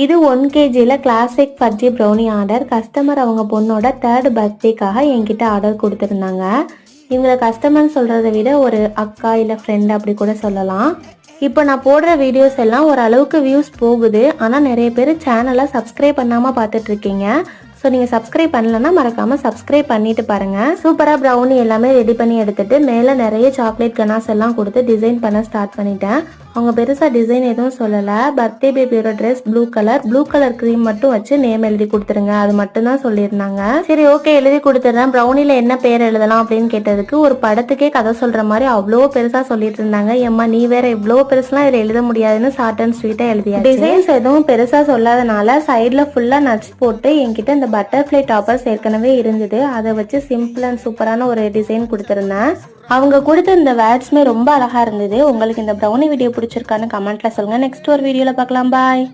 இது 1 kgல classic fudge brownie order. Customer அவங்க பொண்ணோட 3rd பர்த்டேக்காக என்கிட்ட ஆர்டர் கொடுத்துருந்தாங்க. இவங்களை கஸ்டமர்னு சொல்கிறத விட ஒரு அக்கா இல்லை ஃப்ரெண்ட் அப்படி கூட சொல்லலாம். இப்போ நான் போடுற வீடியோஸ் எல்லாம் ஓரளவுக்கு வியூஸ் போகுது. ஆனால் நிறைய பேர் சேனலை சப்ஸ்கிரைப் பண்ணாமல் பார்த்துட்ருக்கீங்க. ஸோ நீங்கள் சப்ஸ்கிரைப் பண்ணலன்னா மறக்காமல் சப்ஸ்கிரைப் பண்ணிட்டு பாருங்கள். சூப்பராக ப்ரௌனி எல்லாமே ரெடி பண்ணி எடுத்துட்டு மேலே நிறைய சாக்லேட் கனாஸ் எல்லாம் கொடுத்து டிசைன் பண்ண ஸ்டார்ட் பண்ணிட்டேன். அவங்க பெருசாக டிசைன் எதுவும் சொல்லலை. பர்த்டே பேபியோட ட்ரெஸ் ப்ளூ கலர் க்ரீம் மட்டும் வச்சு நேம் எழுதி கொடுத்துருங்க, அது மட்டும் தான் சொல்லியிருந்தாங்க. சரி ஓகே எழுதி கொடுத்துட்றேன். ப்ரௌனியில் என்ன பேர் எழுதலாம் அப்படின்னு கேட்டதுக்கு ஒரு படத்துக்கே கதை சொல்கிற மாதிரி அவ்வளோ பெருசாக சொல்லிட்டு இருந்தாங்க. ஏம்மா நீ வேற எவ்வளோ பெருசுலாம் இதில் எழுத முடியாதுன்னு ஷார்ட் அண்ட் ஸ்வீட்டாக எழுதியா. டிசைன்ஸ் எதுவும் பெருசாக சொல்லாதனால சைடில் ஃபுல்லாக நட்ஸ் போட்டு என்கிட்ட இந்த பட்டர்ஃப்ளை டாப்பர்ஸ் ஏற்கனவே இருந்தது, அதை வச்சு சிம்பிள் அண்ட் சூப்பரான ஒரு டிசைன் கொடுத்துருந்தேன். அவங்க கொடுத்த இந்த வேர்ட்ஸ்மே ரொம்ப அழகா இருந்தது. உங்களுக்கு இந்த ப்ரௌனி வீடியோ பிடிச்சிருக்கான்னு கமெண்ட்ல சொல்லுங்க. நெக்ஸ்ட் ஒரு வீடியோல பார்க்கலாம். பாய்.